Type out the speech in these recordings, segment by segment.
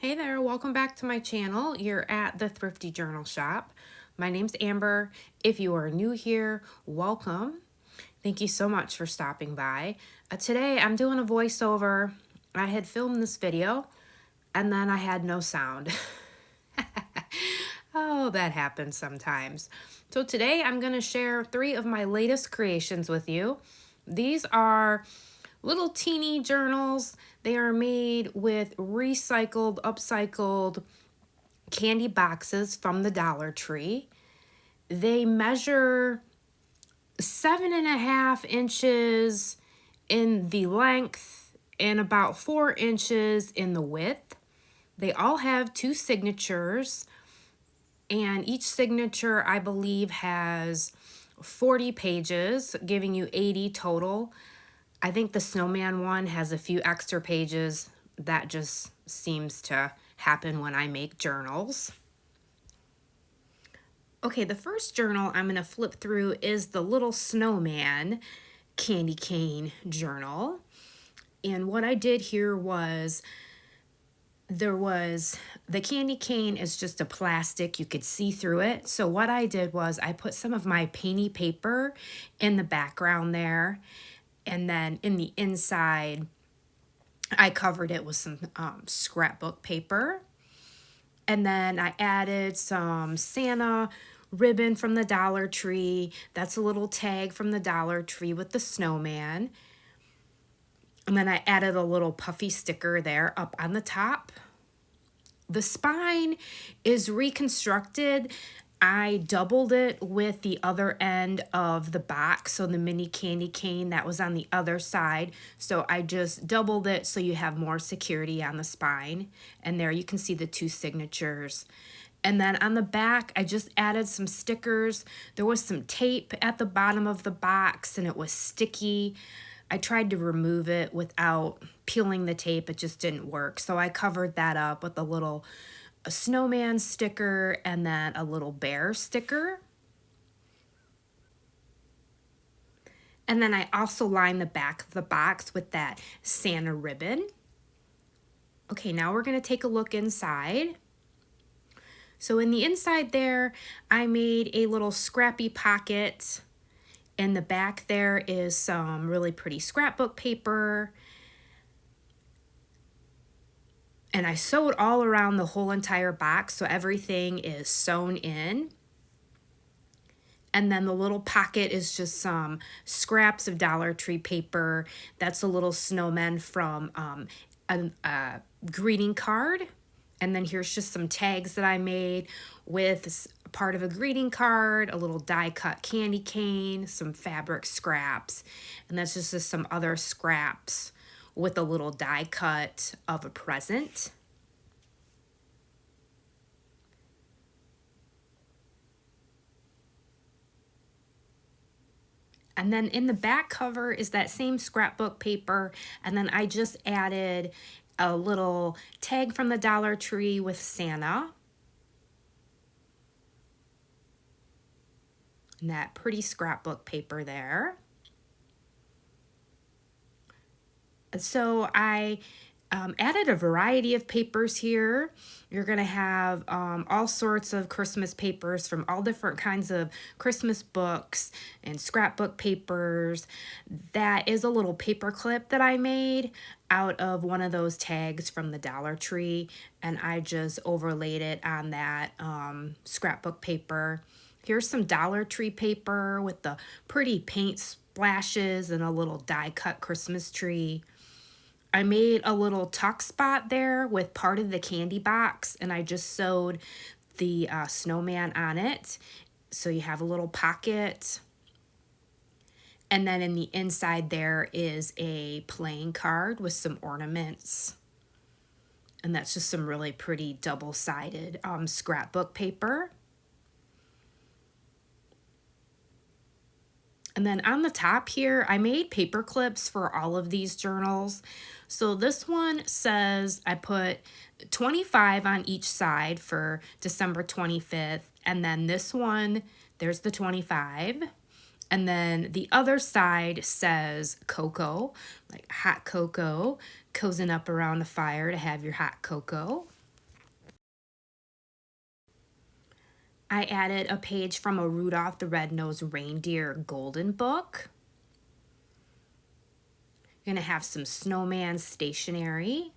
Hey there, welcome back to my channel. You're at the Thrifty Journal Shop. My name's Amber. If you are new here, welcome. Thank you so much for stopping by. Today I'm doing a voiceover. I had filmed this video and then I had no sound. Oh, that happens sometimes. So today I'm going to share 3 of my latest creations with you. These are little teeny journals. They are made with recycled, upcycled candy boxes from the Dollar Tree. They measure 7.5 inches in the length and about 4 inches in the width. They all have 2 signatures, and each signature, I believe, has 40 pages, giving you 80 total. I think the Snowman one has a few extra pages. That just seems to happen when I make journals. Okay, the first journal I'm going to flip through is the Little Snowman candy cane journal. And what I did here was the candy cane is just a plastic, you could see through it. So what I did was I put some of my painty paper in the background there, and then in the inside I covered it with some scrapbook paper. And then I added some Santa ribbon from the Dollar Tree. That's a little tag from the Dollar Tree with the snowman. And then I added a little puffy sticker there up on the top. The spine is reconstructed. I doubled it with the other end of the box, so the mini candy cane that was on the other side. So I just doubled it so you have more security on the spine. And there you can see the 2 signatures. And then on the back, I just added some stickers. There was some tape at the bottom of the box and it was sticky. I tried to remove it without peeling the tape. It just didn't work. So I covered that up with a snowman sticker and then a little bear sticker. And then I also lined the back of the box with that Santa ribbon. Okay, now we're going to take a look inside. So in the inside there, I made a little scrappy pocket. In the back there is some really pretty scrapbook paper. And I sewed all around the whole entire box, so everything is sewn in. And then the little pocket is just some scraps of Dollar Tree paper. That's a little snowman from a greeting card. And then here's just some tags that I made with part of a greeting card, a little die-cut candy cane, some fabric scraps, and that's just some other scraps with a little die cut of a present. And then in the back cover is that same scrapbook paper, and then I just added a little tag from the Dollar Tree with Santa. And that pretty scrapbook paper there. So I added a variety of papers here. You're going to have all sorts of Christmas papers from all different kinds of Christmas books and scrapbook papers. That is a little paper clip that I made out of one of those tags from the Dollar Tree, and I just overlaid it on that scrapbook paper. Here's some Dollar Tree paper with the pretty paint splashes and a little die-cut Christmas tree. I made a little tuck spot there with part of the candy box, and I just sewed the snowman on it. So you have a little pocket. And then in the inside there is a playing card with some ornaments. And that's just some really pretty double-sided scrapbook paper. And then on the top here, I made paper clips for all of these journals. So this one says I put 25 on each side for December 25th. And then this one, there's the 25. And then the other side says cocoa, like hot cocoa, cozying up around the fire to have your hot cocoa. I added a page from a Rudolph the Red-Nosed Reindeer golden book. You're gonna have some Snowman stationery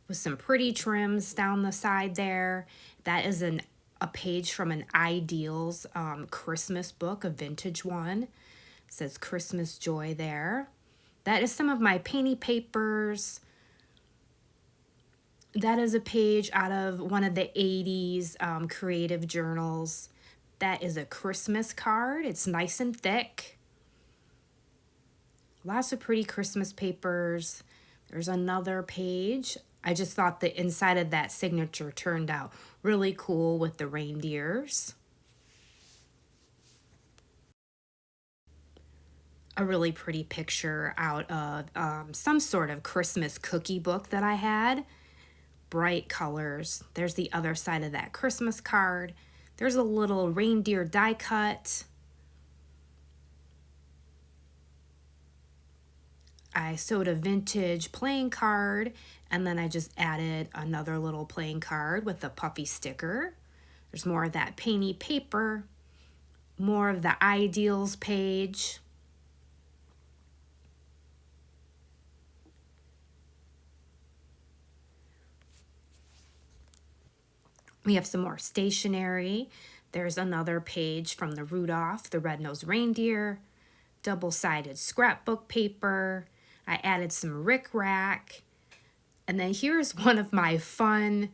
with some pretty trims down the side there. That is a page from an Ideals Christmas book, a vintage one. It says Christmas Joy there. That is some of my painty papers. That is a page out of one of the 80s creative journals. That is a Christmas card. It's nice and thick. Lots of pretty Christmas papers. There's another page. I just thought the inside of that signature turned out really cool with the reindeers. A really pretty picture out of some sort of Christmas cookie book that I had. Bright colors. There's the other side of that Christmas card. There's a little reindeer die cut. I sewed a vintage playing card, and then I just added another little playing card with a puffy sticker. There's more of that painty paper, more of the Ideals page. We have some more stationery. There's another page from the Rudolph the Red-Nosed Reindeer, double-sided scrapbook paper. I added some rickrack. And then here's one of my fun,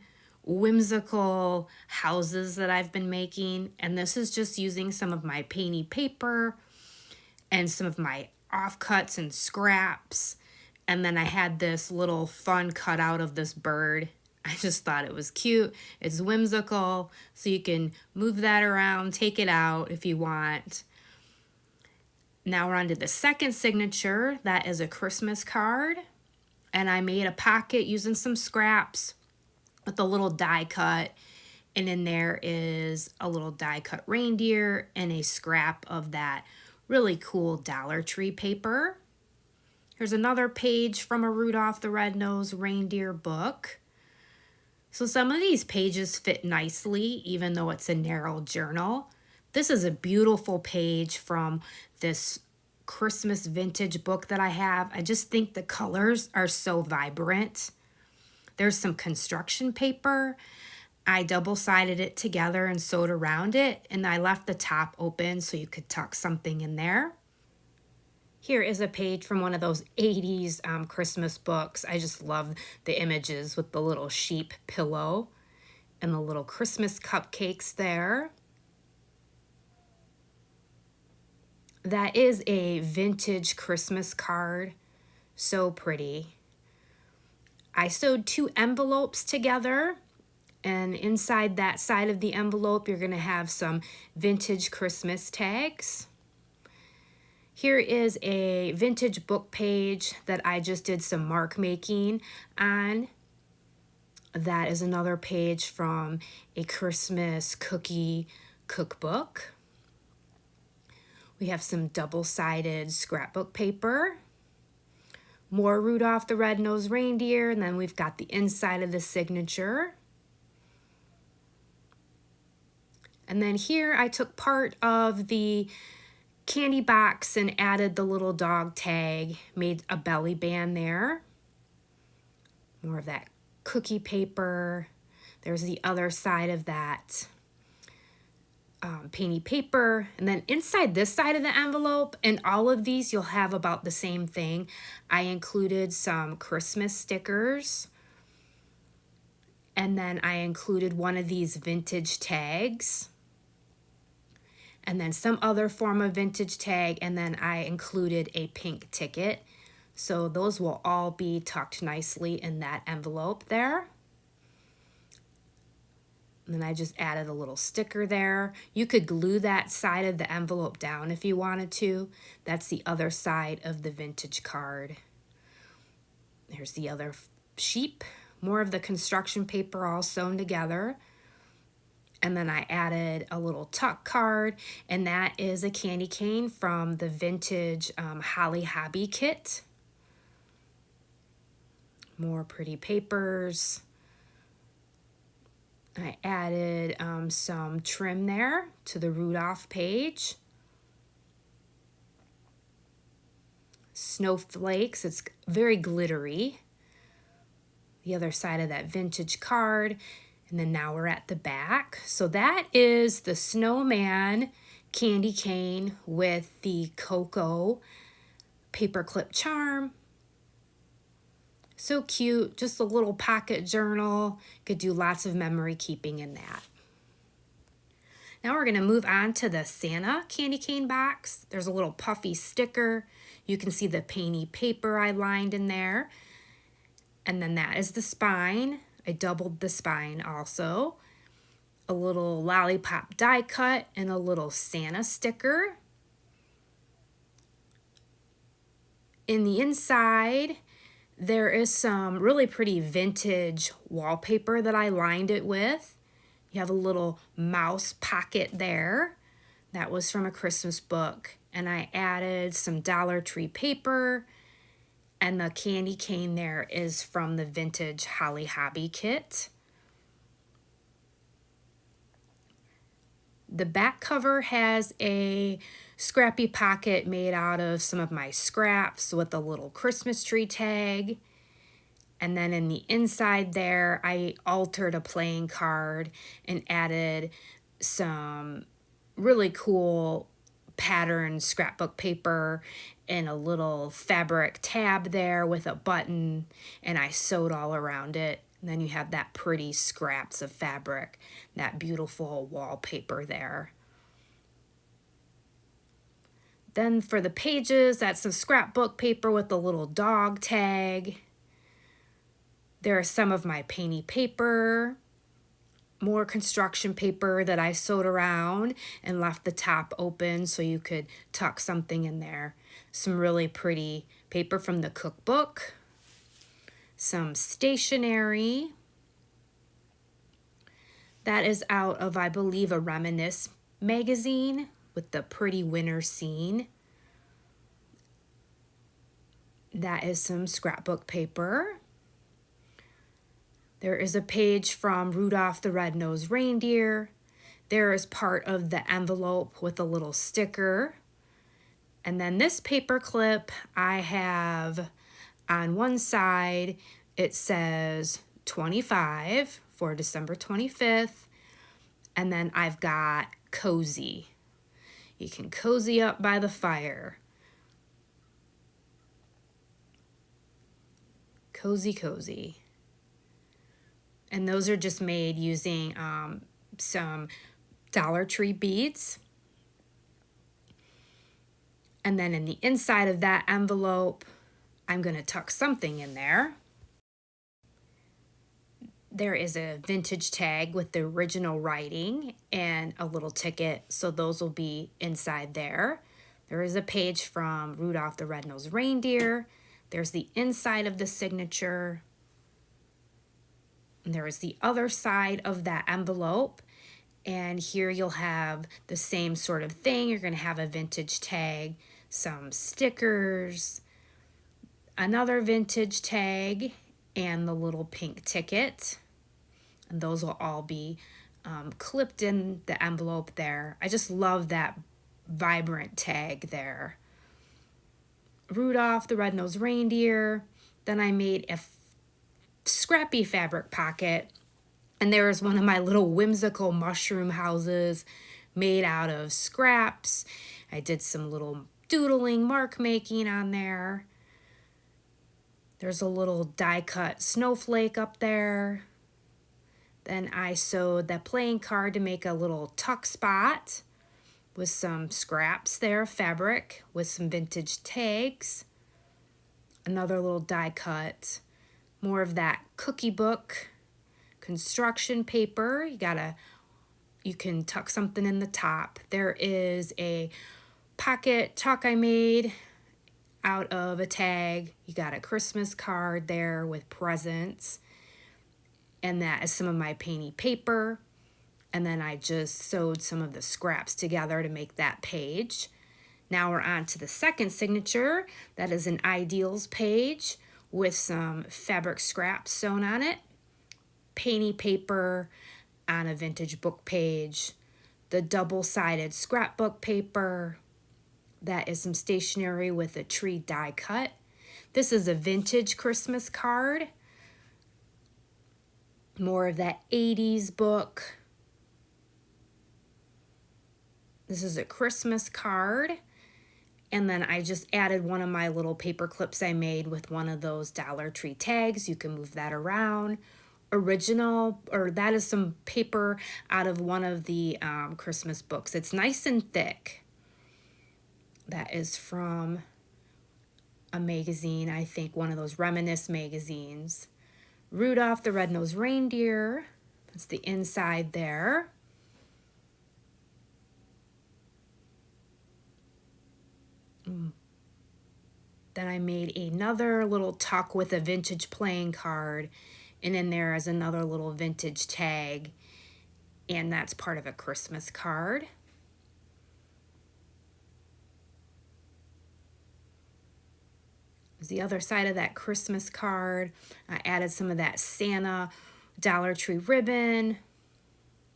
whimsical houses that I've been making. And this is just using some of my painty paper and some of my offcuts and scraps. And then I had this little fun cutout of this bird. I just thought it was cute. It's whimsical, so you can move that around, take it out if you want. Now we're on to the second signature. That is a Christmas card. And I made a pocket using some scraps with a little die cut. And in there is a little die cut reindeer and a scrap of that really cool Dollar Tree paper. Here's another page from a Rudolph the Red-Nosed Reindeer book. So some of these pages fit nicely, even though it's a narrow journal. This is a beautiful page from this Christmas vintage book that I have. I just think the colors are so vibrant. There's some construction paper. I double-sided it together and sewed around it, and I left the top open so you could tuck something in there. Here is a page from one of those 80s Christmas books. I just love the images with the little sheep pillow and the little Christmas cupcakes there. That is a vintage Christmas card. So pretty. I sewed 2 envelopes together, and inside that side of the envelope, you're going to have some vintage Christmas tags. Here is a vintage book page that I just did some mark making on. That is another page from a Christmas cookie cookbook. We have some double-sided scrapbook paper. More Rudolph the Red-Nosed Reindeer, and then we've got the inside of the signature. And then here I took part of the candy box and added the little dog tag, made a belly band there. More of that cookie paper. There's the other side of that painty paper. And then inside this side of the envelope, and all of these you'll have about the same thing. I included some Christmas stickers. And then I included one of these vintage tags. And then some other form of vintage tag, and then I included a pink ticket. So those will all be tucked nicely in that envelope there. And then I just added a little sticker there. You could glue that side of the envelope down if you wanted to. That's the other side of the vintage card. There's the other sheep. More of the construction paper all sewn together. And then I added a little tuck card, and that is a candy cane from the vintage Holly Hobby kit. More pretty papers. I added some trim there to the Rudolph page. Snowflakes, it's very glittery. The other side of that vintage card. And then now we're at the back. So that is the Snowman candy cane with the cocoa paperclip charm. So cute, just a little pocket journal. Could do lots of memory keeping in that. Now we're gonna move on to the Santa candy cane box. There's a little puffy sticker. You can see the painty paper I lined in there. And then that is the spine. I doubled the spine also. A little lollipop die cut and a little Santa sticker. In the inside, there is some really pretty vintage wallpaper that I lined it with. You have a little mouse pocket there. That was from a Christmas book. And I added some Dollar Tree paper. And the candy cane there is from the vintage Holly Hobby kit. The back cover has a scrappy pocket made out of some of my scraps with a little Christmas tree tag. And then in the inside there, I altered a playing card and added some really cool pattern scrapbook paper and a little fabric tab there with a button, and I sewed all around it. And then you have that pretty scraps of fabric, that beautiful wallpaper there. Then for the pages, that's some scrapbook paper with a little dog tag. There are some of my painty paper, more construction paper that I sewed around and left the top open so you could tuck something in there. Some really pretty paper from the cookbook, some stationery. That is out of, I believe, a Reminisce magazine with the pretty winter scene. That is some scrapbook paper. There is a page from Rudolph the Red-Nosed Reindeer. There is part of the envelope with a little sticker. And then this paper clip I have on one side, it says 25 for December 25th. And then I've got cozy. You can cozy up by the fire. Cozy, cozy. And those are just made using some Dollar Tree beads. And then in the inside of that envelope, I'm going to tuck something in there. There is a vintage tag with the original writing and a little ticket, so those will be inside there. There is a page from Rudolph the Red-Nosed Reindeer. There's the inside of the signature. And there is the other side of that envelope. And here you'll have the same sort of thing. You're going to have a vintage tag, some stickers, another vintage tag, and the little pink ticket. And those will all be clipped in the envelope there. I just love that vibrant tag there. Rudolph the Red-Nosed Reindeer. Then I made a scrappy fabric pocket, and there is one of my little whimsical mushroom houses made out of scraps. I did some little doodling, mark making on there. There's a little die cut snowflake up there. Then I sewed that playing card to make a little tuck spot with some scraps there, fabric with some vintage tags. Another little die cut. More of that cookie book construction paper. You can tuck something in the top. There is a pocket tuck I made out of a tag. You got a Christmas card there with presents. And that is some of my painty paper. And then I just sewed some of the scraps together to make that page. Now we're on to the second signature. That is an ideals page with some fabric scraps sewn on it, painty paper, on a vintage book page. The double-sided scrapbook paper. That is some stationery with a tree die cut. This is a vintage Christmas card. More of that 80s book. This is a Christmas card. And then I just added one of my little paper clips I made with one of those Dollar Tree tags. You can move that around. Original, or that is some paper out of one of the Christmas books. It's nice and thick. That is from a magazine, I think one of those Reminisce magazines. Rudolph the Red-Nosed Reindeer. That's the inside there. Then I made another little tuck with a vintage playing card, and in there is another little vintage tag, and that's part of a Christmas card. The other side of that Christmas card, I added some of that Santa Dollar Tree ribbon,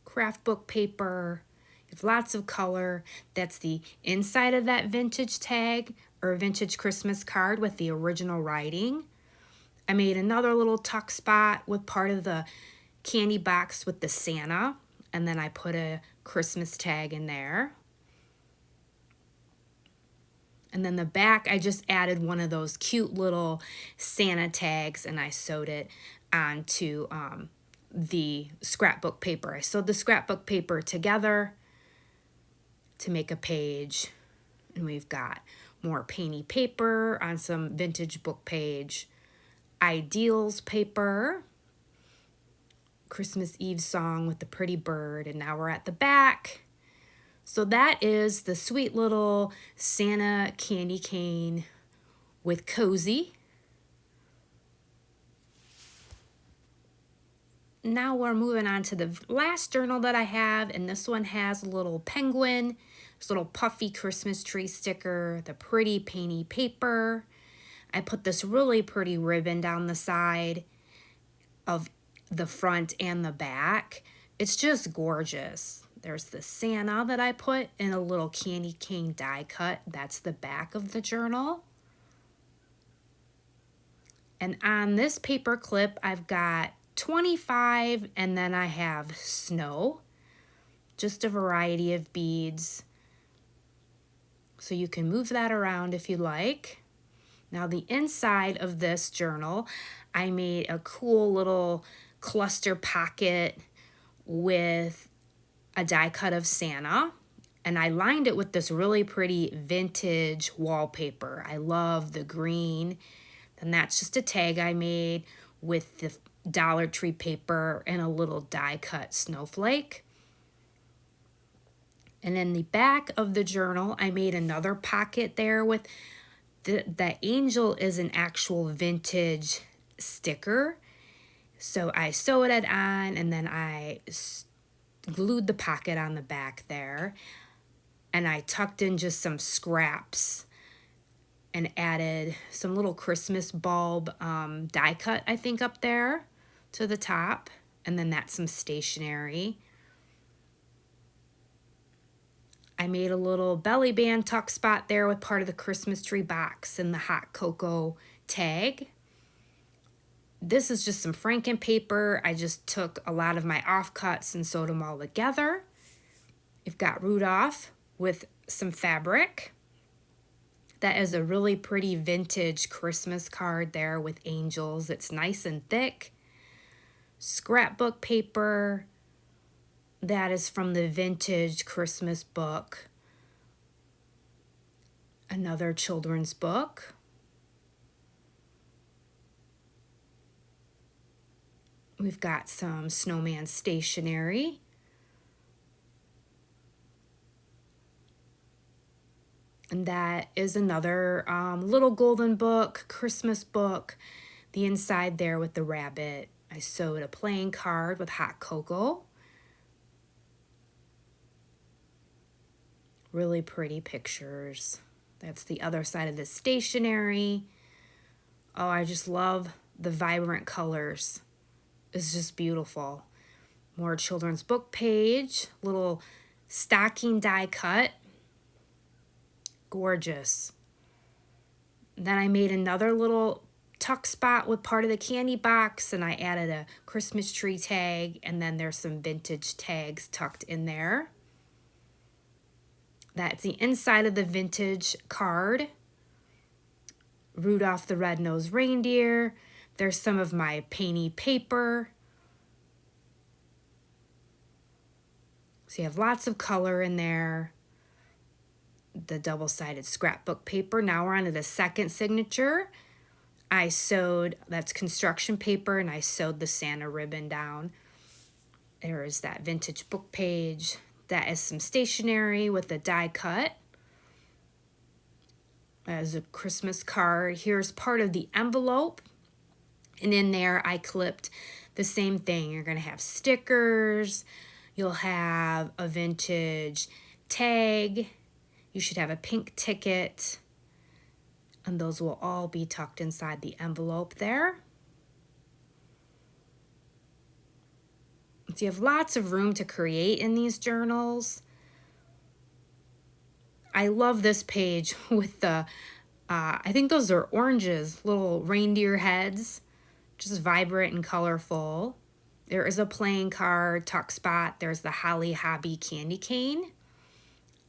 craft book paper. It's lots of color. That's the inside of that vintage tag or vintage Christmas card with the original writing. I made another little tuck spot with part of the candy box with the Santa, and then I put a Christmas tag in there. And then the back, I just added one of those cute little Santa tags, and I sewed it onto the scrapbook paper. I sewed the scrapbook paper together to make a page. And we've got more painty paper on some vintage book page. Ideals paper. Christmas Eve song with the pretty bird. And now we're at the back. So that is the sweet little Santa candy cane with cozy. Now we're moving on to the last journal that I have, and this one has a little penguin, this little puffy Christmas tree sticker, the pretty painty paper. I put this really pretty ribbon down the side of the front and the back. It's just gorgeous. There's the Santa that I put in a little candy cane die cut. That's the back of the journal. And on this paper clip, I've got 25, and then I have snow. Just a variety of beads. So you can move that around if you like. Now the inside of this journal, I made a cool little cluster pocket with a die cut of Santa, and I lined it with this really pretty vintage wallpaper. I love the green. And that's just a tag I made with the Dollar Tree paper and a little die cut snowflake. And in the back of the journal, I made another pocket there with the angel is an actual vintage sticker. So I sewed it on, and then I glued the pocket on the back there, and I tucked in just some scraps and added some little Christmas bulb die cut, I think, up there to the top, and then that's some stationery. I made a little belly band tuck spot there with part of the Christmas tree box and the hot cocoa tag. This is just some Franken paper. I just took a lot of my offcuts and sewed them all together. You've got Rudolph with some fabric. That is a really pretty vintage Christmas card there with angels. It's nice and thick. Scrapbook paper. That is from the vintage Christmas book. Another children's book. We've got some Snowman stationery. And that is another little golden book, Christmas book. The inside there with the rabbit. I sewed a playing card with hot cocoa. Really pretty pictures. That's the other side of the stationery. Oh, I just love the vibrant colors. It's just beautiful. More children's book page, little stocking die cut. Gorgeous. Then I made another little tuck spot with part of the candy box, and I added a Christmas tree tag, and then there's some vintage tags tucked in there. That's the inside of the vintage card. Rudolph the Red-Nosed Reindeer. There's some of my painty paper. So you have lots of color in there. The double-sided scrapbook paper. Now we're on to the second signature. I sewed, that's construction paper, and I sewed the Santa ribbon down. There is that vintage book page. That is some stationery with a die cut. As a Christmas card. Here's part of the envelope. And in there I clipped the same thing. You're going to have stickers. You'll have a vintage tag. You should have a pink ticket. And those will all be tucked inside the envelope there. So you have lots of room to create in these journals. I love this page with the, I think those are oranges, little reindeer heads, just vibrant and colorful. There is a playing card, tuck spot. There's the Holly Hobby candy cane.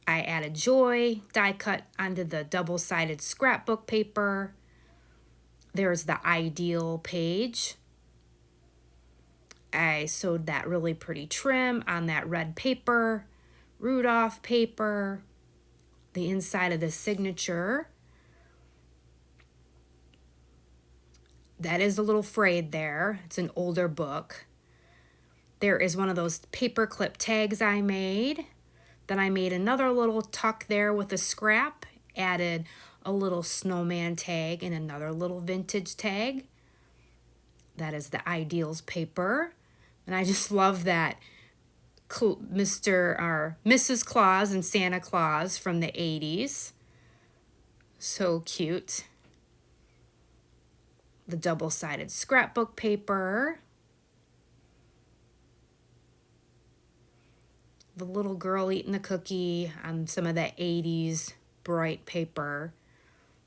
I added joy, die cut onto the double-sided scrapbook paper. There's the ideal page. I sewed that really pretty trim on that red paper, Rudolph paper, the inside of the signature. That is a little frayed there. It's an older book. There is one of those paper clip tags I made. Then I made another little tuck there with a scrap, added a little snowman tag and another little vintage tag. That is the Ideals paper. And I just love that Mr. or Mrs. Claus and Santa Claus from the 80s. So cute. The double-sided scrapbook paper. The little girl eating the cookie on some of that 80s bright paper.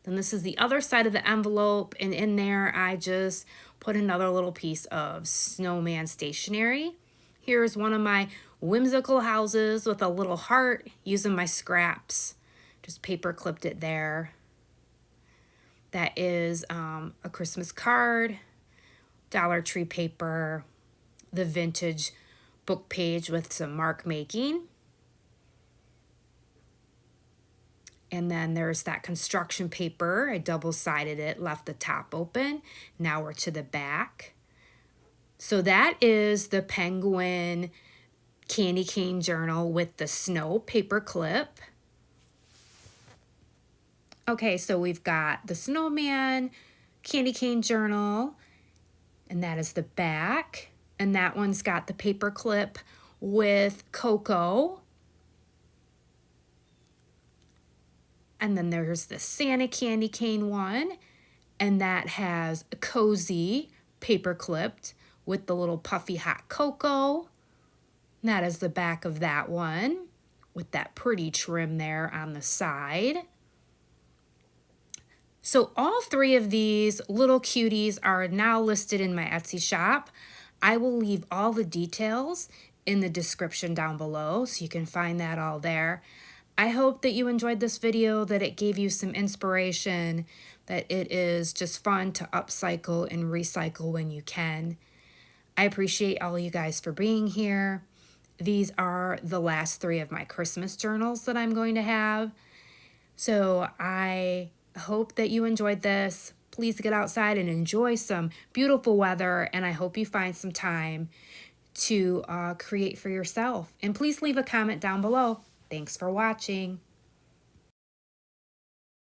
Then this is the other side of the envelope, and in there I just put another little piece of snowman stationery. Here's one of my whimsical houses with a little heart using my scraps. Just paper clipped it there. That is a Christmas card, Dollar Tree paper, the vintage book page with some mark making. And then there's that construction paper. I double-sided it, left the top open. Now we're to the back. So that is the penguin candy cane journal with the snow paper clip. Okay, so we've got the snowman candy cane journal, and that is the back. And that one's got the paper clip with Coco. And then there's the Santa candy cane one, and that has a cozy paper clipped with the little puffy hot cocoa. And that is the back of that one with that pretty trim there on the side. So all three of these little cuties are now listed in my Etsy shop. I will leave all the details in the description down below so you can find that all there. I hope that you enjoyed this video, that it gave you some inspiration, that it is just fun to upcycle and recycle when you can. I appreciate all you guys for being here. These are the last three of my Christmas journals that I'm going to have. So I hope that you enjoyed this. Please get outside and enjoy some beautiful weather, and I hope you find some time to create for yourself. And please leave a comment down below. Thanks for watching.